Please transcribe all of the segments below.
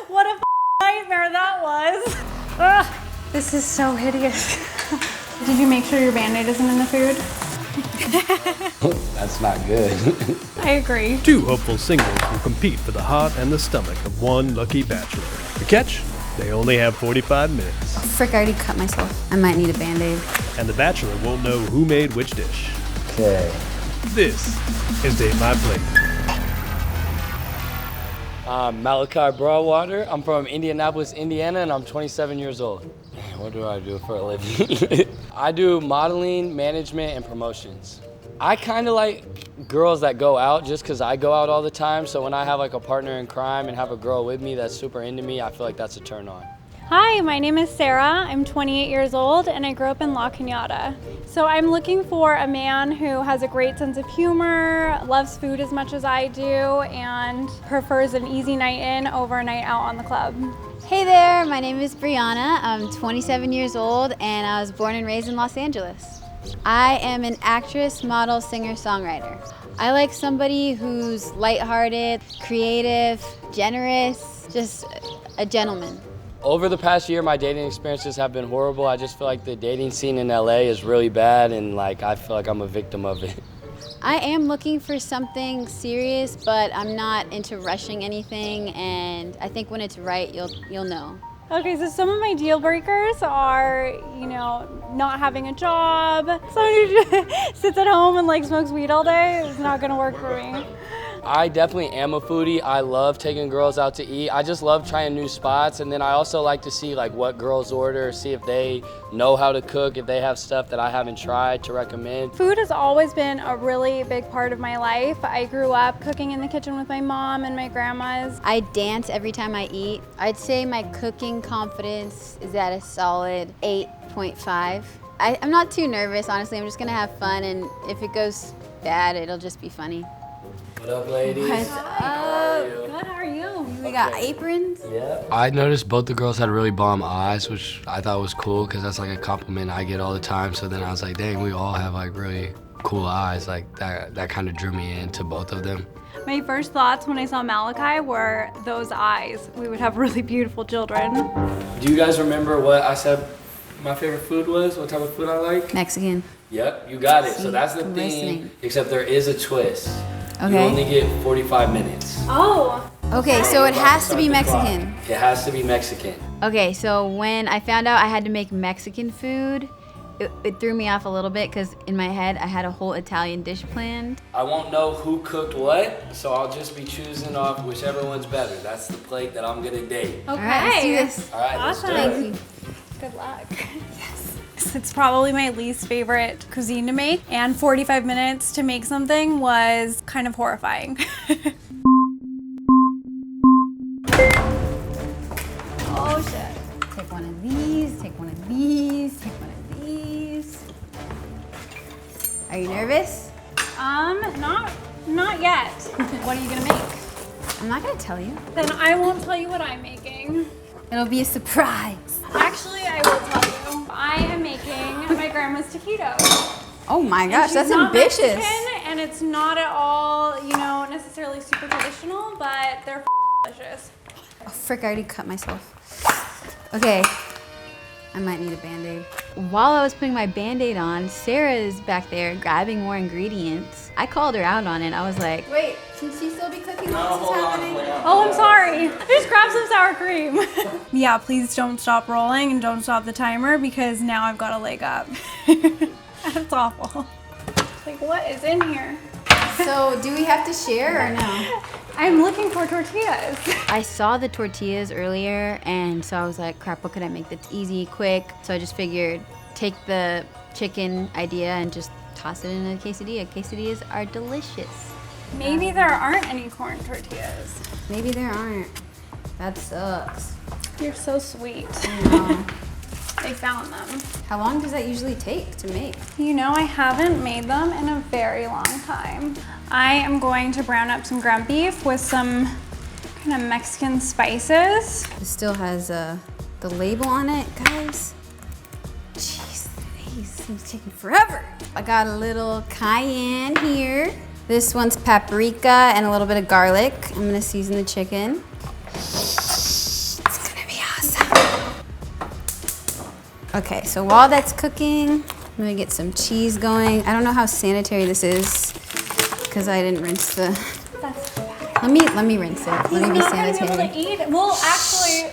What a nightmare that was. Ugh, this is so hideous. Did you make sure your Band-Aid isn't in the food? That's not good. I agree. 2 hopeful singles will compete for the heart and the stomach of one lucky bachelor. The catch? They only have 45 minutes. Oh, frick, I already cut myself. I might need a Band-Aid. And the bachelor won't know who made which dish. Okay. This is Date My Plate. I'm Maliachi Broadwater. I'm from Indianapolis, Indiana, and I'm 27 years old. What do I do for a living? I do modeling, management, and promotions. I kind of like girls that go out just because I go out all the time. So when I have like a partner in crime and have a girl with me that's super into me, I feel like that's a turn on. Hi, my name is Sarah. I'm 28 years old and I grew up in La Cañada. So I'm looking for a man who has a great sense of humor, loves food as much as I do, and prefers an easy night in over a night out on the club. Hey there, my name is Brianna. I'm 27 years old and I was born and raised in Los Angeles. I am an actress, model, singer, songwriter. I like somebody who's lighthearted, creative, generous, just a gentleman. Over the past year, my dating experiences have been horrible. I just feel like the dating scene in LA is really bad, and like I feel like I'm a victim of it. I am looking for something serious, but I'm not into rushing anything, and I think when it's right, you'll know. Okay, so some of my deal breakers are, not having a job. Somebody who just sits at home and like smokes weed all day is not gonna work for me. I definitely am a foodie. I love taking girls out to eat. I just love trying new spots, and then I also like to see like what girls order, see if they know how to cook, if they have stuff that I haven't tried to recommend. Food has always been a really big part of my life. I grew up cooking in the kitchen with my mom and my grandmas. I dance every time I eat. I'd say my cooking confidence is at a solid 8.5. I'm not too nervous, honestly. I'm just gonna have fun, and if it goes bad, it'll just be funny. What up, ladies? What's How up? are you? Good, how are you? We got aprons. Yeah. I noticed both the girls had really bomb eyes, which I thought was cool because that's like a compliment I get all the time. So then I was like, dang, we all have like really cool eyes. Like that kind of drew me into both of them. My first thoughts when I saw Maliachi were those eyes. We would have really beautiful children. Do you guys remember what I said my favorite food was? What type of food I like? Mexican. Yep, you got it. So that's the I'm thing, listening. except there is a twist. Okay. You only get 45 minutes. Oh. Okay, so it has to be Mexican. It has to be Mexican. Okay, so when I found out I had to make Mexican food, it threw me off a little bit because in my head I had a whole Italian dish planned. I won't know who cooked what, so I'll just be choosing off whichever one's better. That's the plate that I'm gonna date. Okay. All right, let's do this. All right, let's do Awesome. it. Thank you. Good luck. Yes. It's probably my least favorite cuisine to make, and 45 minutes to make something was kind of horrifying. Oh shit. Take one of these, take one of these, take one of these. Are you nervous? Not yet. What are you gonna make? I'm not gonna tell you. Then I won't tell you what I'm making. It'll be a surprise. Actually, I will tell you. I am making my grandma's taquitos. Oh my gosh, She's that's not ambitious. Mexican, and it's not at all, necessarily super traditional, but they're delicious. Oh frick, I already cut myself. Okay, I might need a Band-Aid. While I was putting my Band-Aid on, Sarah is back there grabbing more ingredients. I called her out on it. I was like, wait, should she still be cooking while this is happening? Oh, I'm sorry. I just grabbed some sour cream. Yeah, please don't stop rolling and don't stop the timer because now I've got a leg up. That's awful. Like, what is in here? So, do we have to share or no? I'm looking for tortillas. I saw the tortillas earlier, and so I was like, crap, what could I make that's easy, quick? So I just figured, take the chicken idea and just toss it in a quesadilla. Quesadillas are delicious. Maybe there aren't any corn tortillas. Maybe there aren't. That sucks. You're so sweet. I found them. How long does that usually take to make? I haven't made them in a very long time. I am going to brown up some ground beef with some kind of Mexican spices. It still has the label on it, guys. Jeez, these things taking forever. I got a little cayenne here. This one's paprika and a little bit of garlic. I'm gonna season the chicken. Okay, so while that's cooking, I'm gonna get some cheese going. I don't know how sanitary this is because I didn't rinse the. Let me rinse it. Let me be sanitary. Able to eat. Well, actually,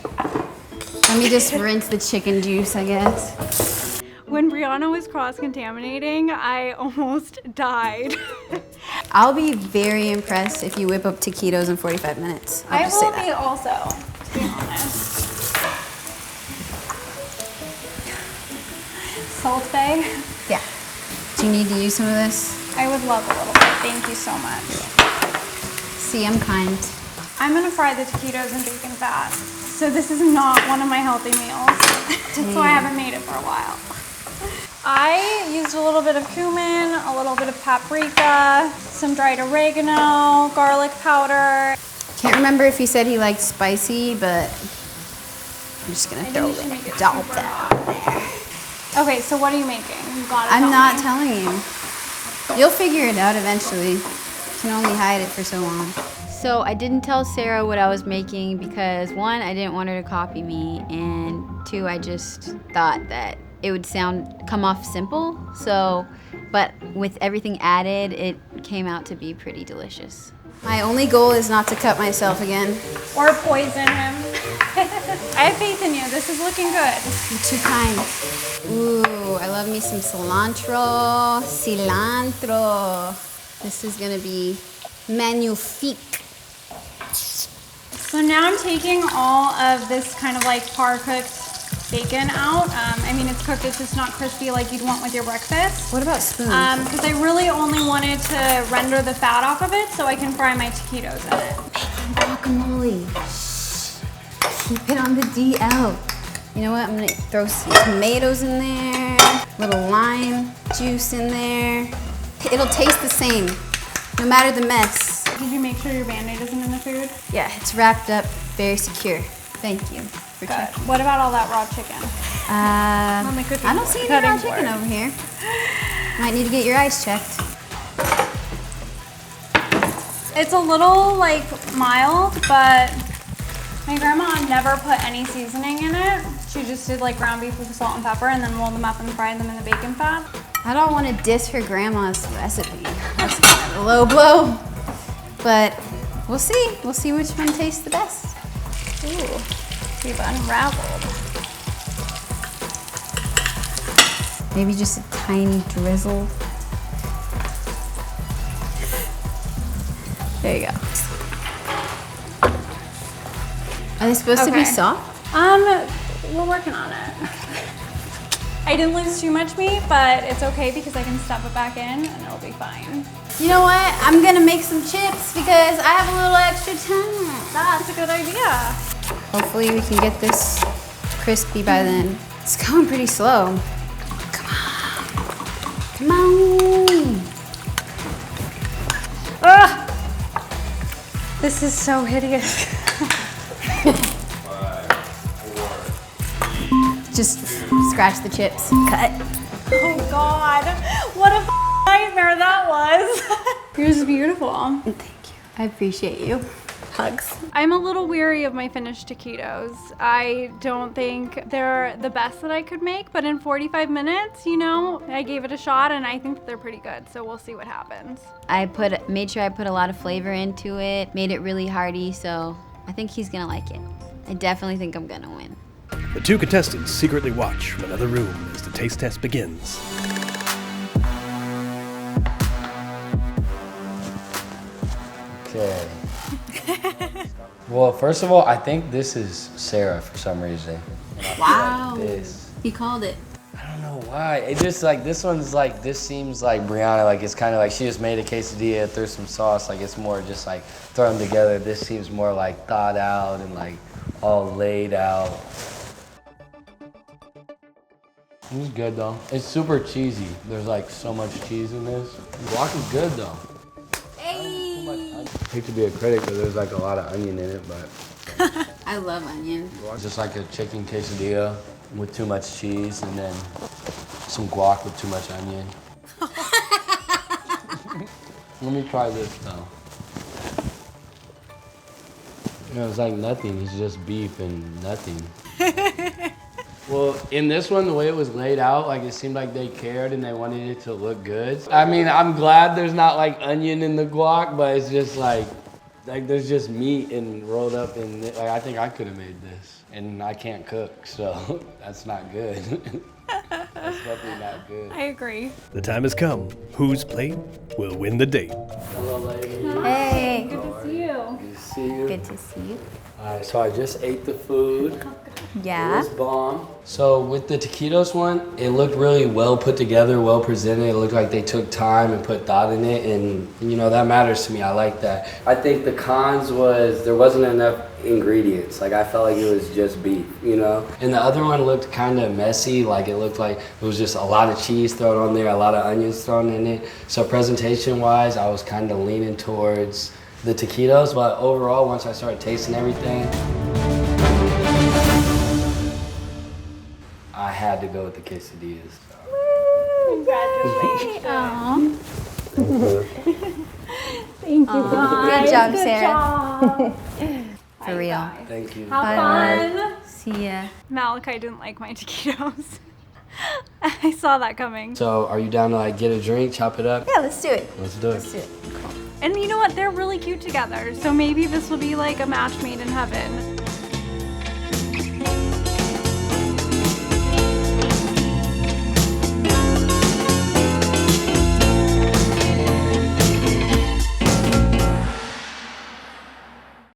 let me just rinse the chicken juice, I guess. when Brianna was cross-contaminating, I almost died. I'll be very impressed if you whip up taquitos in 45 minutes. I just say will that. be also, to be honest. Salt Bay. Yeah. Do you need to use some of this? I would love a little bit. Thank you so much. See, I'm kind. I'm gonna fry the taquitos in bacon fat. So this is not one of my healthy meals. That's why I haven't made it for a while. I used a little bit of cumin, a little bit of paprika, some dried oregano, garlic powder. Can't remember if he said he liked spicy, but I'm just gonna throw a little dollop that. Okay, so what are you making? You gotta I'm tell not me. telling you. You'll figure it out eventually. You can only hide it for so long. So I didn't tell Sarah what I was making because 1, I didn't want her to copy me, and 2, I just thought that it would come off simple. So, but with everything added, it came out to be pretty delicious. My only goal is not to cut myself again. Or poison him. I have faith in you. This is looking good. You're too kind. Ooh, I love me some cilantro. This is gonna be magnifique. So now I'm taking all of this kind of like par-cooked bacon out. I mean, it's cooked, it's just not crispy like you'd want with your breakfast. What about spoons? Because I really only wanted to render the fat off of it so I can fry my taquitos in it. Guacamole. Keep it on the DL. You know what? I'm gonna throw some tomatoes in there, little lime juice in there. It'll taste the same, no matter the mess. Did you make sure your Band-Aid isn't in the food? Yeah, it's wrapped up, very secure. Thank you for Good. checking. What about all that raw chicken? On the cooking I don't board, see any cutting raw chicken board. over here. Might need to get your eyes checked. It's a little like mild, but my grandma never put any seasoning in it. She just did like ground beef with salt and pepper and then rolled them up and fried them in the bacon fat. I don't want to diss her grandma's recipe. That's kind of a low blow. But we'll see. We'll see which one tastes the best. Ooh, we've unraveled. Maybe just a tiny drizzle. There you go. Are they supposed to be Okay. soft? We're working on it. I didn't lose too much meat, but it's okay because I can stuff it back in and it'll be fine. You know what? I'm gonna make some chips because I have a little extra time. That's a good idea. Hopefully we can get this crispy by then. It's going pretty slow. Come on. Come on. Ugh! This is so hideous. Just scratch the chips. Cut. Oh God, what a nightmare that was. Yours is beautiful. Thank you. I appreciate you. Hugs. I'm a little weary of my finished taquitos. I don't think they're the best that I could make, but in 45 minutes, you know, I gave it a shot and I think that they're pretty good, so we'll see what happens. I made sure I put a lot of flavor into it, made it really hearty, so I think he's gonna like it. I definitely think I'm gonna win. The 2 contestants secretly watch from another room as the taste test begins. Okay. Well, first of all, I think this is Sarah for some reason. Wow. This. He called it. I don't know why. It just like this one's like this seems like Brianna. Like it's kind of like she just made a quesadilla, threw some sauce. Like it's more just like throw them together. This seems more like thought out and like all laid out. It's good though. It's super cheesy. There's like so much cheese in this. Guac is good though. Hey. I hate to be a critic, but there's like a lot of onion in it, but I love onion. it's just like a chicken quesadilla with too much cheese and then some guac with too much onion. Let me try this though. You know, it's like nothing. It's just beef and nothing. Well, in this one, the way it was laid out, like it seemed like they cared and they wanted it to look good. I mean, I'm glad there's not like onion in the guac, but it's just like there's just meat and rolled up in it. Like I think I could have made this, and I can't cook, so that's not good. That's definitely not good. I agree. The time has come. Whose plate will win the date? Hello, lady. Hey. Good to see you. Good to see you. Good to see you. All right, so I just ate the food. It Yeah. was bomb. So with the taquitos one, it looked really well put together, well presented. It looked like they took time and put thought in it, and you know, that matters to me. I like that. I think the cons was there wasn't enough ingredients. Like I felt like it was just beef, you know? And the other one looked kind of messy. Like it looked like it was just a lot of cheese thrown on there, a lot of onions thrown in it. So presentation wise, I was kind of leaning towards the taquitos, but overall, once I started tasting everything, I had to go with the quesadillas. Congratulations. Thank you guys. Good job, Good Sarah. job. For real. Thank you. Have fun. See ya. Malachi didn't like my taquitos. I saw that coming. So are you down to like get a drink, chop it up? Yeah, let's do it. Let's do it. Let's do it. And you know what? They're really cute together. So maybe this will be like a match made in heaven.